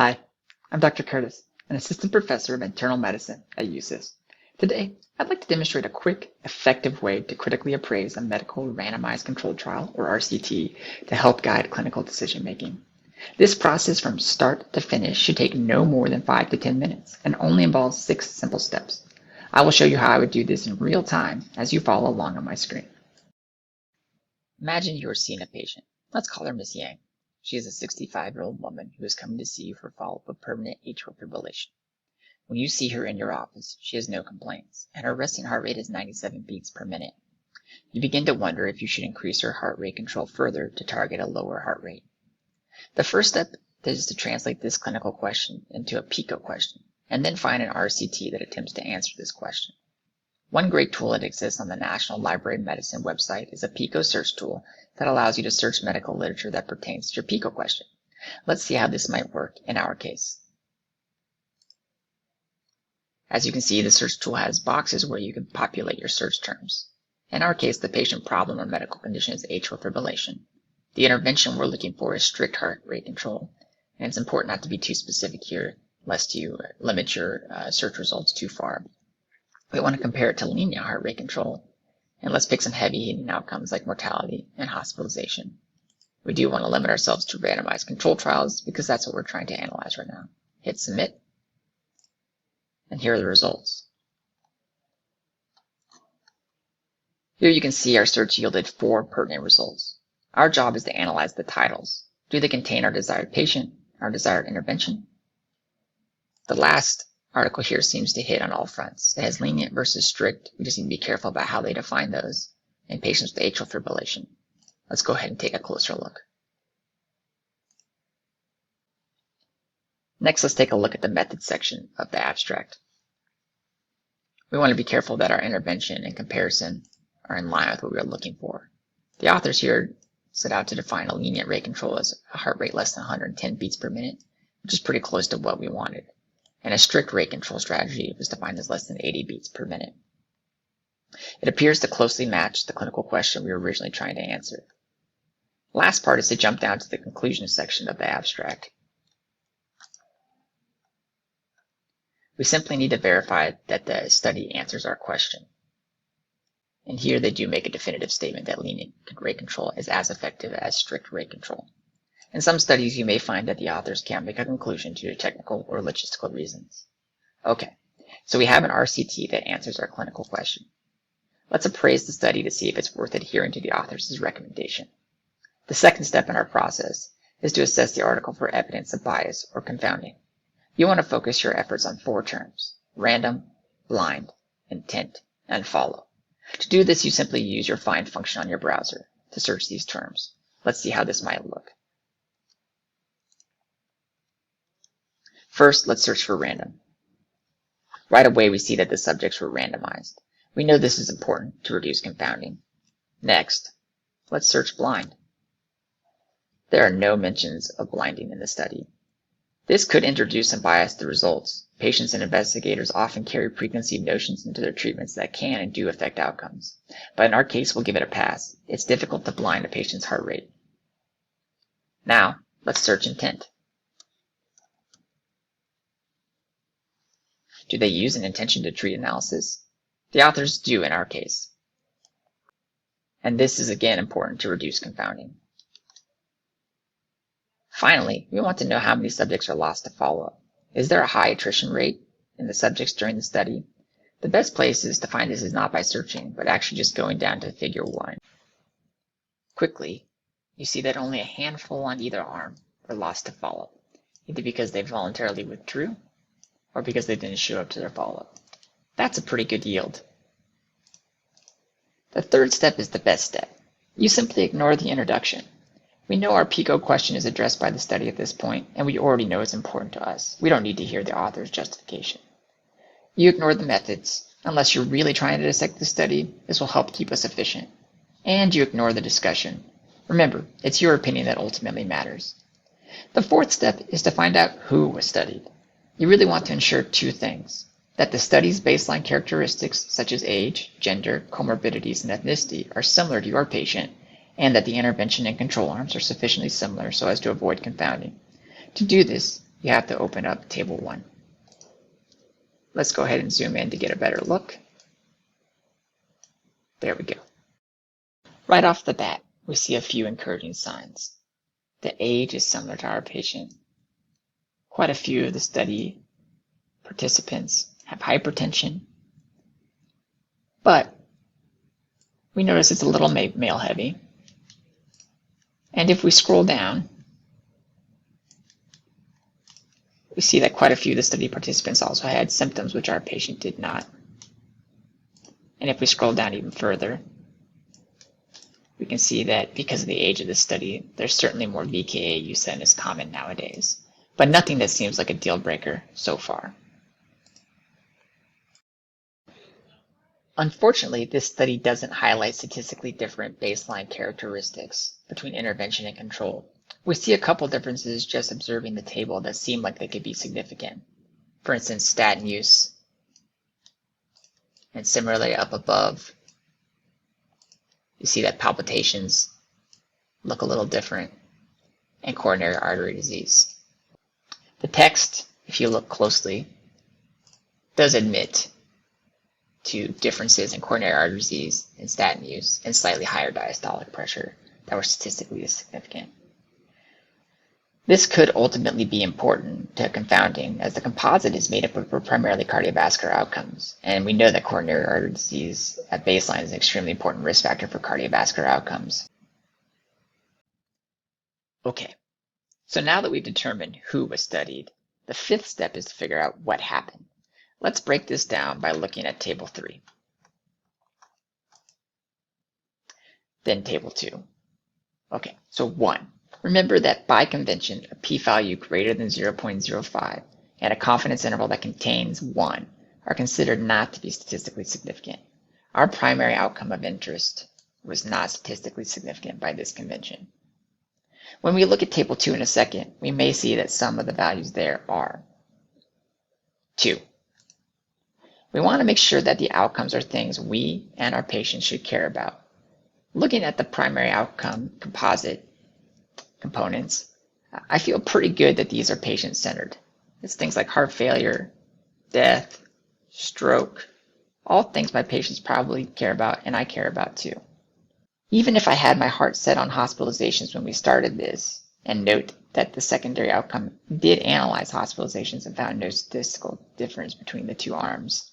Hi, I'm Dr. Curtis, an assistant professor of internal medicine at USIS. Today, I'd like to demonstrate a quick, effective way to critically appraise a medical randomized controlled trial, or RCT, to help guide clinical decision making. This process from start to finish should take no more than 5 to 10 minutes and only involves 6 simple steps. I will show you how I would do this in real time as you follow along on my screen. Imagine you are seeing a patient. Let's call her Miss Yang. She is a 65-year-old woman who is coming to see you for follow-up of permanent atrial fibrillation. When you see her in your office, she has no complaints, and her resting heart rate is 97 beats per minute. You begin to wonder if you should increase her heart rate control further to target a lower heart rate. The first step is to translate this clinical question into a PICO question, and then find an RCT that attempts to answer this question. One great tool that exists on the National Library of Medicine website is a PICO search tool that allows you to search medical literature that pertains to your PICO question. Let's see how this might work in our case. As you can see, the search tool has boxes where you can populate your search terms. In our case, the patient problem or medical condition is atrial fibrillation. The intervention we're looking for is strict heart rate control, and it's important not to be too specific here, lest you limit your search results too far. We want to compare it to lenient heart rate control, and let's pick some heavy hitting outcomes like mortality and hospitalization. We do want to limit ourselves to randomized control trials because that's what we're trying to analyze right now. Hit submit, and here are the results. Here you can see our search yielded 4 pertinent results. Our job is to analyze the titles. Do they contain our desired patient, our desired intervention? The last article here seems to hit on all fronts. It has lenient versus strict. We just need to be careful about how they define those in patients with atrial fibrillation. Let's go ahead and take a closer look. Next, let's take a look at the methods section of the abstract. We want to be careful that our intervention and comparison are in line with what we are looking for. The authors here set out to define a lenient rate control as a heart rate less than 110 beats per minute, which is pretty close to what we wanted. And a strict rate control strategy was defined as less than 80 beats per minute. It appears to closely match the clinical question we were originally trying to answer. The last part is to jump down to the conclusion section of the abstract. We simply need to verify that the study answers our question. And here they do make a definitive statement that lenient rate control is as effective as strict rate control. In some studies, you may find that the authors can't make a conclusion due to technical or logistical reasons. Okay, so we have an RCT that answers our clinical question. Let's appraise the study to see if it's worth adhering to the author's recommendation. The second step in our process is to assess the article for evidence of bias or confounding. You want to focus your efforts on 4 terms: random, blind, intent, and follow. To do this, you simply use your find function on your browser to search these terms. Let's see how this might look. First, let's search for random. Right away, we see that the subjects were randomized. We know this is important to reduce confounding. Next, let's search blind. There are no mentions of blinding in the study. This could introduce some bias to the results. Patients and investigators often carry preconceived notions into their treatments that can and do affect outcomes. But in our case, we'll give it a pass. It's difficult to blind a patient's heart rate. Now, let's search intent. Do they use an intention to treat analysis? The authors do in our case. And this is again important to reduce confounding. Finally, we want to know how many subjects are lost to follow-up. Is there a high attrition rate in the subjects during the study? The best place is to find this is not by searching, but actually just going down to figure 1. Quickly, you see that only a handful on either arm were lost to follow-up, either because they voluntarily withdrew or because they didn't show up to their follow-up. That's a pretty good yield. The third step is the best step. You simply ignore the introduction. We know our PICO question is addressed by the study at this point, and we already know it's important to us. We don't need to hear the author's justification. You ignore the methods. Unless you're really trying to dissect the study, this will help keep us efficient. And you ignore the discussion. Remember, it's your opinion that ultimately matters. The fourth step is to find out who was studied. You really want to ensure 2 things: that the study's baseline characteristics such as age, gender, comorbidities, and ethnicity are similar to your patient, and that the intervention and control arms are sufficiently similar so as to avoid confounding. To do this, you have to open up Table 1. Let's go ahead and zoom in to get a better look. There we go. Right off the bat, we see a few encouraging signs. The age is similar to our patient. Quite a few of the study participants have hypertension, but we notice it's a little male heavy. And if we scroll down, we see that quite a few of the study participants also had symptoms which our patient did not. And if we scroll down even further, we can see that because of the age of the study, there's certainly more VKA use than is common nowadays, but nothing that seems like a deal breaker so far. Unfortunately, this study doesn't highlight statistically different baseline characteristics between intervention and control. We see a couple differences just observing the table that seem like they could be significant. For instance, statin use, and similarly up above, you see that palpitations look a little different, and coronary artery disease. The text, if you look closely, does admit to differences in coronary artery disease and statin use and slightly higher diastolic pressure that were statistically significant. This could ultimately be important to confounding, as the composite is made up of primarily cardiovascular outcomes, and we know that coronary artery disease at baseline is an extremely important risk factor for cardiovascular outcomes. Okay, so now that we've determined who was studied, the fifth step is to figure out what happened. Let's break this down by looking at Table 3. Then Table 2. Okay, so 1. Remember that by convention, a p-value greater than 0.05 and a confidence interval that contains 1 are considered not to be statistically significant. Our primary outcome of interest was not statistically significant by this convention. When we look at Table 2 in a second, we may see that some of the values there are 2. We want to make sure that the outcomes are things we and our patients should care about. Looking at the primary outcome composite components, I feel pretty good that these are patient-centered. It's things like heart failure, death, stroke, all things my patients probably care about and I care about too. Even if I had my heart set on hospitalizations when we started this, and note that the secondary outcome did analyze hospitalizations and found no statistical difference between the two arms,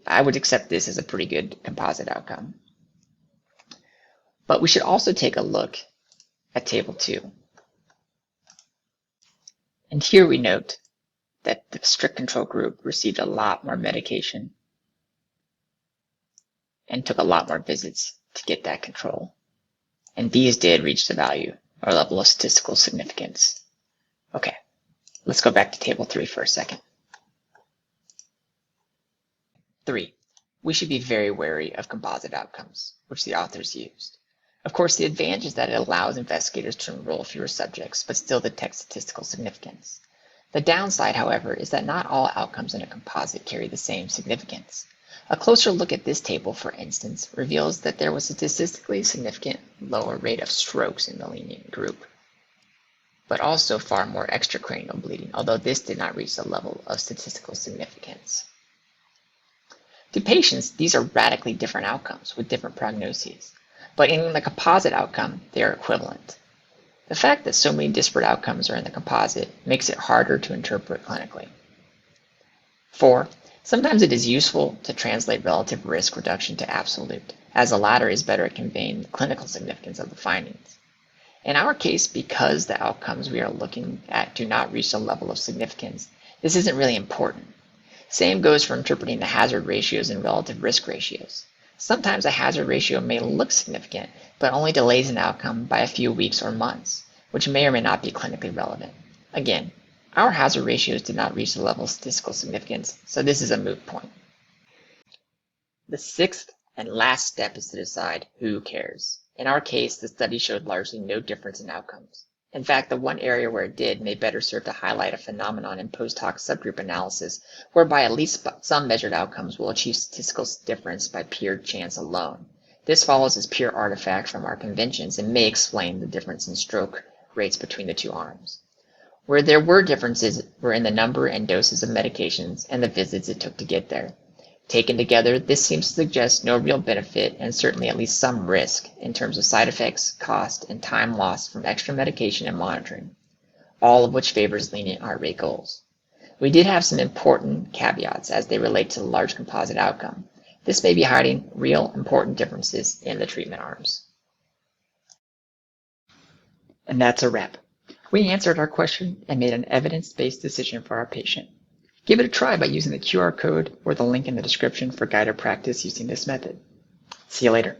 I would accept this as a pretty good composite outcome. But we should also take a look at Table 2. And here we note that the strict control group received a lot more medication and took a lot more visits to get that control. And these did reach the value or level of statistical significance. Okay, let's go back to Table 3 for a second. 3. We should be very wary of composite outcomes, which the authors used. Of course, the advantage is that it allows investigators to enroll fewer subjects, but still detect statistical significance. The downside, however, is that not all outcomes in a composite carry the same significance. A closer look at this table, for instance, reveals that there was a statistically significant lower rate of strokes in the lenient group, but also far more extracranial bleeding, although this did not reach the level of statistical significance. To patients, these are radically different outcomes with different prognoses. But in the composite outcome, they are equivalent. The fact that so many disparate outcomes are in the composite makes it harder to interpret clinically. 4. Sometimes it is useful to translate relative risk reduction to absolute, as the latter is better at conveying the clinical significance of the findings. In our case, because the outcomes we are looking at do not reach the level of significance, this isn't really important. Same goes for interpreting the hazard ratios and relative risk ratios. Sometimes a hazard ratio may look significant, but only delays an outcome by a few weeks or months, which may or may not be clinically relevant. Again, our hazard ratios did not reach the level of statistical significance, so this is a moot point. The sixth and last step is to decide who cares. In our case, the study showed largely no difference in outcomes. In fact, the one area where it did may better serve to highlight a phenomenon in post-hoc subgroup analysis, whereby at least some measured outcomes will achieve statistical difference by pure chance alone. This follows as pure artifact from our conventions and may explain the difference in stroke rates between the two arms. Where there were differences were in the number and doses of medications and the visits it took to get there. Taken together, this seems to suggest no real benefit and certainly at least some risk in terms of side effects, cost, and time lost from extra medication and monitoring, all of which favors lenient heart rate goals. We did have some important caveats as they relate to the large composite outcome. This may be hiding real important differences in the treatment arms. And that's a wrap. We answered our question and made an evidence-based decision for our patient. Give it a try by using the QR code or the link in the description for guided practice using this method. See you later.